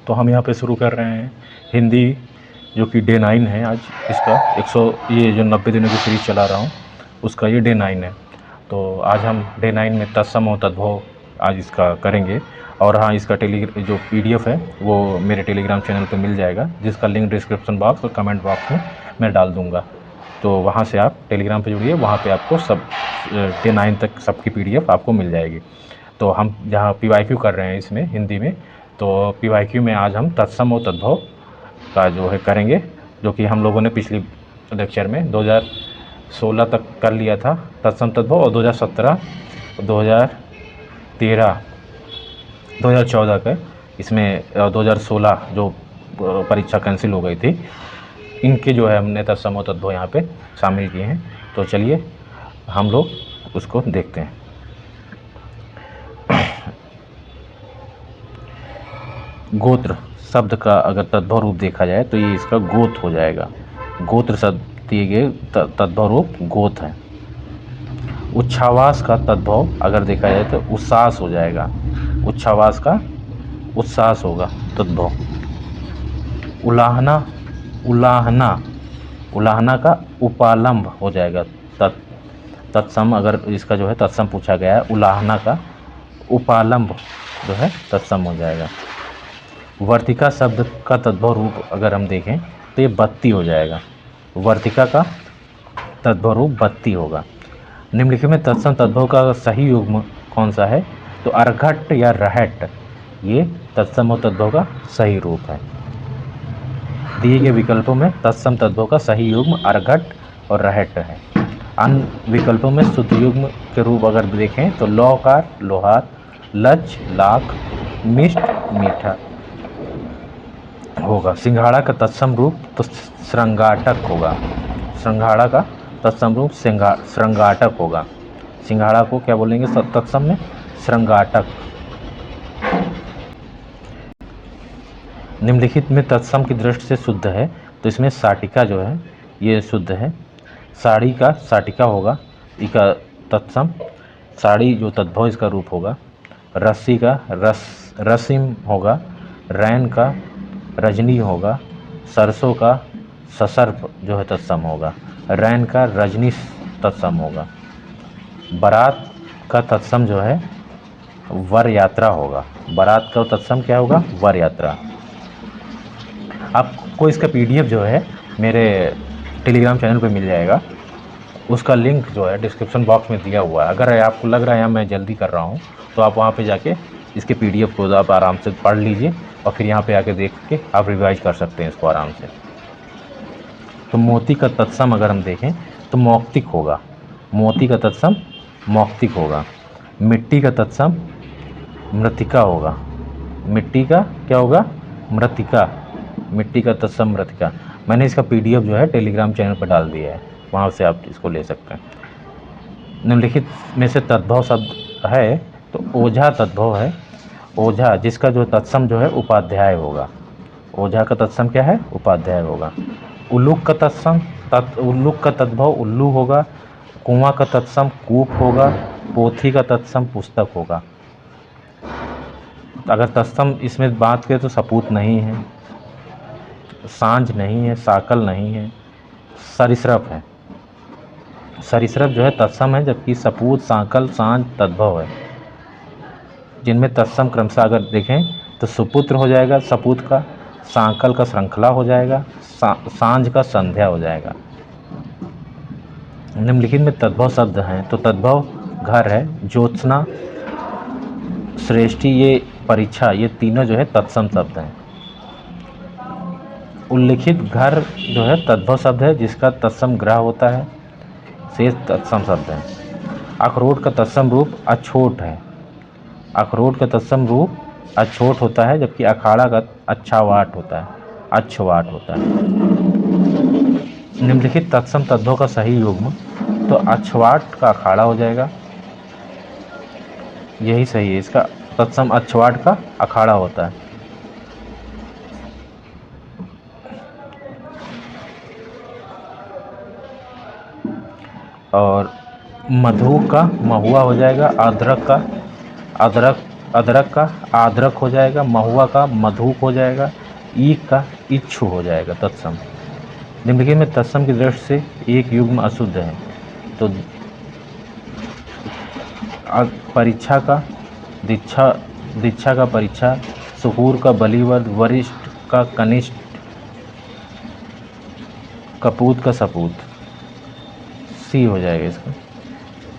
तो हम यहाँ पे शुरू कर रहे हैं हिंदी, जो कि डे 9 है आज इसका 100, ये जो 90 दिनों की सीरीज़ चला रहा हूँ उसका ये डे 9 है। तो आज हम डे 9 में तत्सम और तद्भव आज इसका करेंगे। और हाँ, इसका जो PDF है वो मेरे टेलीग्राम चैनल पे मिल जाएगा, जिसका लिंक डिस्क्रिप्शन बॉक्स और कमेंट बॉक्स में मैं डाल दूँगा। तो वहाँ से आप टेलीग्राम पे जुड़िए, वहाँ पे आपको सब डे 9 तक सबकी PDF आपको मिल जाएगी। तो हम जहाँ PYQ कर रहे हैं इसमें हिंदी में, तो PYQ में आज हम तत्सम और तद्भव का जो है करेंगे, जो कि हम लोगों ने पिछली लेक्चर में 2016 तक कर लिया था तत्सम तद्भव, और 2017, 2013, 2014 का इसमें 2016 जो परीक्षा कैंसिल हो गई थी, इनके जो है हमने तत्सम और तद्भव यहाँ पे शामिल किए हैं। तो चलिए हम लोग उसको देखते हैं। गोत्र शब्द का अगर तद्भव रूप देखा जाए तो ये इसका गोत हो जाएगा। गोत्र शब्द दिए गए तद्भव रूप गोत है। उच्छ्वास का तद्भव अगर देखा जाए तो उच्छ्वास हो जाएगा। उच्छ्वास का उच्छ्वास होगा तद्भव। उलाहना, उलाहना, उलाहना का उपालंब हो जाएगा। तत्सम अगर इसका जो है तत्सम पूछा गया है, उलाहना का उपालंब जो है तत्सम हो जाएगा। वर्तिका शब्द का तद्भव रूप अगर हम देखें तो ये बत्ती हो जाएगा। वर्तिका का तद्भव रूप बत्ती होगा। निम्नलिखित में तत्सम तद्भव का सही युग्म कौन सा है? तो अर्घट या रहट, ये तत्सम और तद्भव का सही रूप है। दिए गए विकल्पों में तत्सम तद्भव का सही युग्म अर्घट और रहट है। अन्य विकल्पों में शुद्ध युग्म के रूप अगर देखें तो लौकार लोहार, लच लाख, मिष्ट मीठा होगा। सिंघाड़ा का तत्सम रूप तो श्रृंगाटक होगा। सिंघाड़ा का तत्सम रूप श्रृंगाटक होगा। सिंघाड़ा को क्या बोलेंगे तत्सम में? श्रृंगाटक। निम्नलिखित में तत्सम की दृष्टि से शुद्ध है तो इसमें साटिका जो है ये शुद्ध है। साड़ी का साटिका होगा इसका तत्सम। साड़ी जो तद्भव इसका रूप होगा। रस्सी का रसिम होगा। रैन का रजनी होगा। सरसों का ससर्प जो है तत्सम होगा। रैन का रजनी तत्सम होगा। बारात का तत्सम जो है वर यात्रा होगा। बारात का तत्सम क्या होगा? वर यात्रा। आपको इसका PDF जो है मेरे टेलीग्राम चैनल पे मिल जाएगा, उसका लिंक जो है डिस्क्रिप्शन बॉक्स में दिया हुआ है। अगर आपको लग रहा है मैं जल्दी कर रहा हूँ तो आप वहाँ पे जाके इसके PDF को आप आराम से पढ़ लीजिए और फिर यहाँ पे आके देख के आप रिवाइज कर सकते हैं इसको आराम से। तो मोती का तत्सम अगर हम देखें तो मौक्तिक होगा। मोती का तत्सम मौक्तिक होगा। मिट्टी का तत्सम मृतिका होगा। मिट्टी का क्या होगा? मृतिका। मिट्टी का तत्सम मृतिका। मैंने इसका PDF जो है टेलीग्राम चैनल पर डाल दिया है, वहाँ से आप इसको ले सकते हैं। निम्नलिखित में से तद्भव शब्द है तो ओझा तद्भव है। ओझा जिसका जो तत्सम जो है उपाध्याय होगा। ओझा का तत्सम क्या है? उपाध्याय होगा। उल्लूक का तत्सम उल्लूक का तद्भव उल्लू होगा। कुआं का तत्सम कूप होगा। पोथी का तत्सम पुस्तक होगा। अगर तत्सम इसमें बात करें तो सपूत नहीं है, सांझ नहीं है, साकल नहीं है, सरिसृप है। सरिसृप जो है तत्सम है, जबकि सपूत सांकल सांझ तद्भव है। जिनमें तत्सम क्रमशः अगर देखें तो सुपुत्र हो जाएगा सपूत का, सांकल का श्रृंखला हो जाएगा, सांझ का संध्या हो जाएगा। निम्नलिखित में तद्भव शब्द हैं तो तद्भव घर है। ज्योत्सना, श्रेष्ठी, ये परीक्षा, ये तीनों जो है तत्सम शब्द हैं। उल्लिखित घर जो है तद्भव शब्द है जिसका तत्सम ग्रह होता है, शेष तत्सम शब्द है। अखरोट का तत्सम रूप अछोट है। अखरोट का तत्सम रूप अछोट होता है, जबकि अखाड़ा का अच्छावाट होता है, अच्छवाट होता है। निम्नलिखित तत्सम तद्भव का सही युग्म तो अच्छवाट का अखाड़ा हो जाएगा, यही सही है। इसका तत्सम अच्छवाट का अखाड़ा होता है। और मधु का महुआ हो जाएगा। अदरक का अदरक अदरक का आद्रक हो जाएगा, महुआ का मधुक हो जाएगा, ईख का इच्छु हो जाएगा तत्सम। निम्नलिखित में तत्सम की दृष्टि से एक युग्म अशुद्ध है। तो परीक्षा का दीक्षा, दीक्षा का परीक्षा, सुकूर का बलिवर्द, वरिष्ठ का कनिष्ठ, कपूत का सपूत, सी हो जाएगा इसका।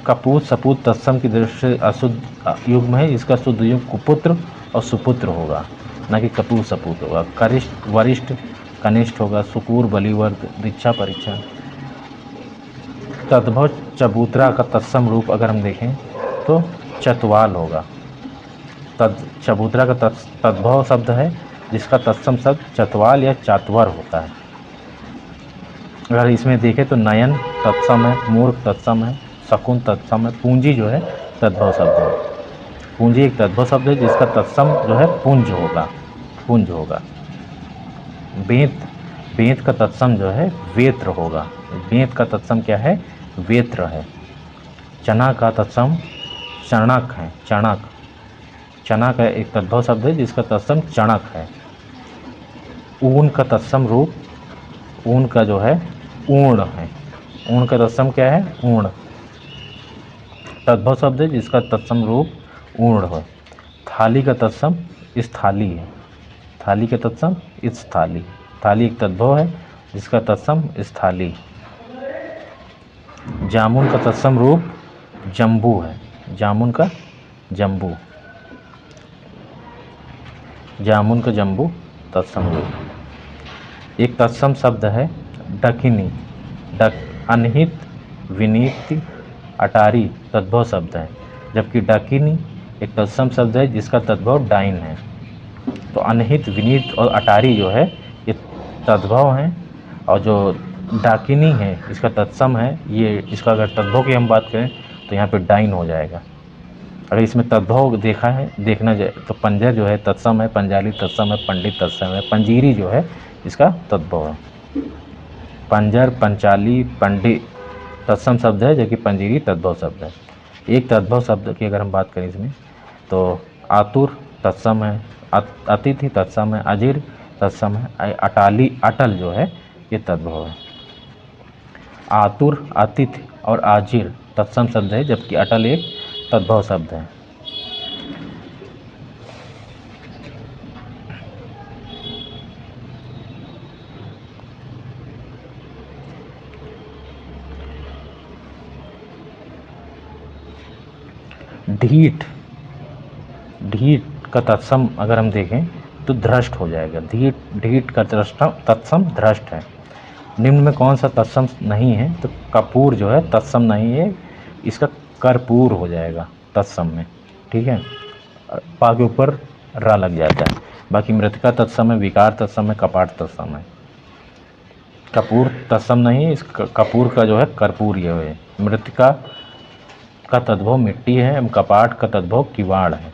कपूत सपूत तत्सम की दृष्टि से अशुद्ध युग्म है, इसका शुद्ध युग्म कुपुत्र और सुपुत्र होगा, न कि कपूत सपूत होगा। कनिष्ठ वरिष्ठ कनिष्ठ होगा, सुकूर बलिवर्द, दीक्षा परीक्षा। तद्भव चबूतरा का तत्सम रूप अगर हम देखें तो चतवाल होगा। चबूतरा का तद्भव शब्द है जिसका तत्सम शब्द चतवाल या चातवर होता है। अगर इसमें देखें तो नयन तत्सम है, मूर्ख तत्सम है, शकुन तत्सम है, पूंजी जो है तद्भव शब्द है। पूंजी एक तद्भव शब्द है जिसका तत्सम जो है पुंज होगा, पुंज होगा। बेंत, बेंत का तत्सम जो है वेत्र होगा। बेंत का तत्सम क्या है? वेत्र है। चना का तत्सम चणक है, चणक। चना का एक तद्भव शब्द है जिसका तत्सम चणक है। ऊन का तत्सम रूप, ऊन का जो है ऊर्ण है। ऊर्ण का तत्सम क्या है? ऊर्ण। तद्भव शब्द है जिसका तत्सम रूप ऊर्ण है। थाली का तत्सम स्थाली है। थाली का तत्सम स्थाली। थाली एक तद्भव है जिसका तत्सम स्थाली। जामुन का तत्सम रूप जम्बू है। जामुन का जम्बू, जामुन का जम्बू तत्सम रूप। एक तत्सम शब्द है डकिनी। डक अनहित, विनीत, अटारी तद्भव शब्द है, जबकि डकिनी एक तत्सम शब्द है जिसका तद्भव डाइन है। तो अनहित, विनीत और अटारी जो है ये तद्भव हैं, और जो डाकिनी है इसका तत्सम है, ये इसका अगर तद्भव की हम बात करें तो यहाँ पे डाइन हो जाएगा। अगर इसमें तद्भव देखा है, देखना जाए तो पंजर जो है तत्सम है, पंजाली तत्सम है, पंडित तत्सम है, पंजीरी जो है इसका तद्भव है। पंजर, पंचाली, पंडित तत्सम शब्द है जबकि पंजीरी तद्भव शब्द है। एक तद्भव शब्द की अगर हम बात करें इसमें तो आतुर तत्सम है, अतिथि तत्सम है, अजीर तत्सम है, अटाली अटल जो है ये तद्भव है। आतुर, अतिथि और आजीर तत्सम शब्द है जबकि अटल एक तद्भव शब्द है। ढीठ, ढीठ का तत्सम अगर हम देखें तो धृष्ट हो जाएगा। ढीठ, ढीठ का तत्सम धृष्ट है। निम्न में कौन सा तत्सम नहीं है? तो कपूर जो है तत्सम नहीं है, इसका कर्पूर हो जाएगा तत्सम में। ठीक है, पा के ऊपर रा लग जाता है। बाकी मृतिका तत्सम है, विकार तत्सम है, कपाट तत्सम है। कपूर तत्सम नहीं, इस कपूर का जो है कर्पूर ये है। मृतिका का तद्भव मिट्टी है, एवं कपाट का तद्भव किवाड़ है।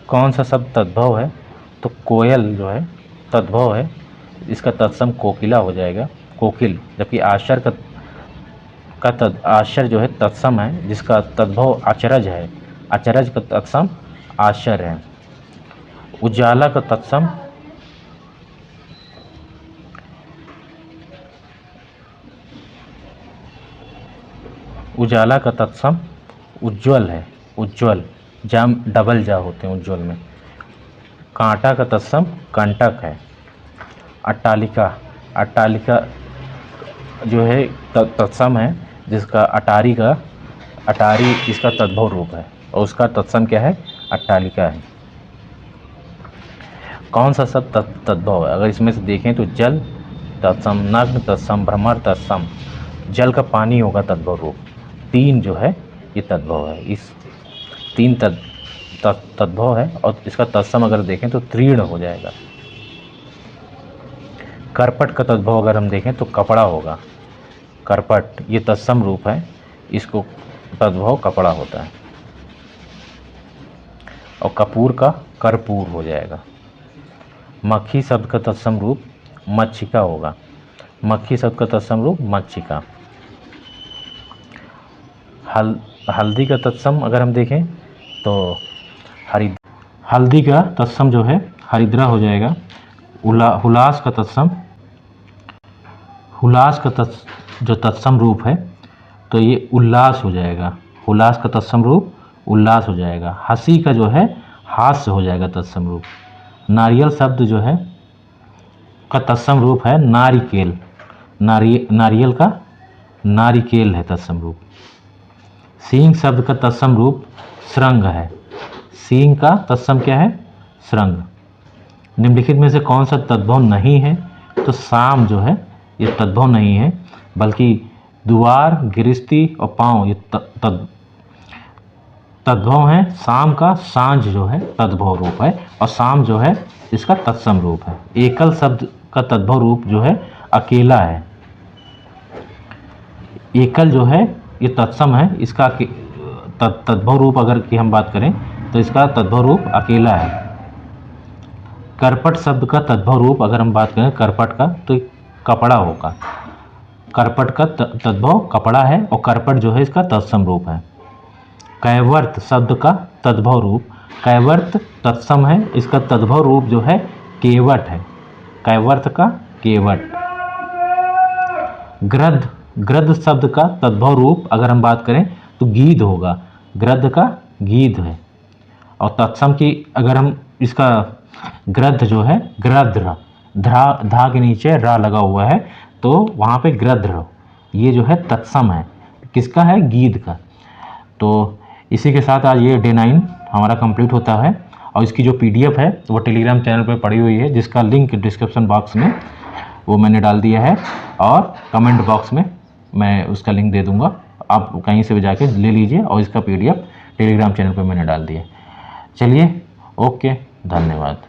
कौन सा शब्द तद्भव है? तो कोयल जो है तद्भव है, इसका तत्सम कोकिला हो जाएगा, कोकिल। जबकि आश्चर्य का आश्चर्य जो है तत्सम है जिसका तद्भव अचरज है, अचरज का तत्सम आश्चर्य है। उजाला का तत्सम उजाला का तत्सम उज्ज्वल है, उज्ज्वल। जाम डबल जा होते हैं उज्ज्वल में। कांटा का तत्सम कंटक है। अट्टालिका, अट्टालिका जो है तत्सम है जिसका अटारी इसका तद्भव रूप है, और उसका तत्सम क्या है? अट्टालिका है। कौन सा सब तद्भव है? अगर इसमें से देखें तो जल तत्सम, नग्न तत्सम, भ्रमर तत्सम। जल का पानी होगा तद्भव रूप। तीन जो है ये तद्भव है, इस तीन तद्भव है, और इसका तत्सम अगर देखें तो तीर्ण हो जाएगा। करपट का तद्भव अगर हम देखें तो कपड़ा होगा। करपट ये तत्सम रूप है, इसको तद्भव कपड़ा होता है। और कपूर का कर्पूर हो जाएगा। मक्खी शब्द का तत्सम रूप मच्छिका होगा। मक्खी शब्द का तत्सम रूप मच्छिका। हल्दी का तत्सम अगर हम देखें तो हल्दी का तत्सम जो है हरिद्रा हो जाएगा। हुलास का तत्सम, हुलास का जो तत्सम रूप है तो ये उल्लास हो जाएगा। हुलास का तत्सम रूप उल्लास हो जाएगा। हंसी का जो है हास्य हो जाएगा तत्सम रूप। नारियल शब्द जो है का तत्सम रूप है नारिकेल। नारियल का नारिकेल है तत्सम रूप। सींग शब्द का तत्सम रूप श्रृंग है। सींग का तत्सम क्या है? श्रृंग। निम्नलिखित में से कौन सा तद्भव नहीं है? तो साम जो है ये तद्भव नहीं है, बल्कि द्वार, गिरस्ती और पाँव ये तद्भव है। शाम का सांझ जो है तद्भव रूप है और शाम जो है इसका तत्सम रूप है। एकल शब्द का तद्भव रूप जो है अकेला है। एकल जो है ये तत्सम है, इसका तद्भव रूप अगर की हम बात करें तो इसका तद्भव रूप अकेला है। करपट शब्द का तद्भव रूप अगर हम बात करें करपट का तो कपड़ा होगा। करपट का तद्भव कपड़ा है और करपट जो है इसका तत्सम रूप है। कैवर्त शब्द का तद्भव रूप, कैवर्त तत्सम है, इसका तद्भव रूप जो है केवट है। कैवर्त का केवट। गृध्र, गृध्र शब्द का तद्भव रूप अगर हम बात करें तो गीध होगा। गृध्र का गीध है और तत्सम की अगर हम इसका गृध्र जो है गृध्र, धा के नीचे रा लगा हुआ है तो वहाँ पे गृध्र, ये जो है तत्सम है। किसका है? गीध का। तो इसी के साथ आज ये डे 9 हमारा कंप्लीट होता है और इसकी जो PDF है वो टेलीग्राम चैनल पे पड़ी हुई है, जिसका लिंक डिस्क्रिप्शन बॉक्स में वो मैंने डाल दिया है और कमेंट बॉक्स में मैं उसका लिंक दे दूंगा। आप कहीं से भी जाके ले लीजिए और इसका PDF टेलीग्राम चैनल पे मैंने डाल दिया। चलिए, ओके, धन्यवाद।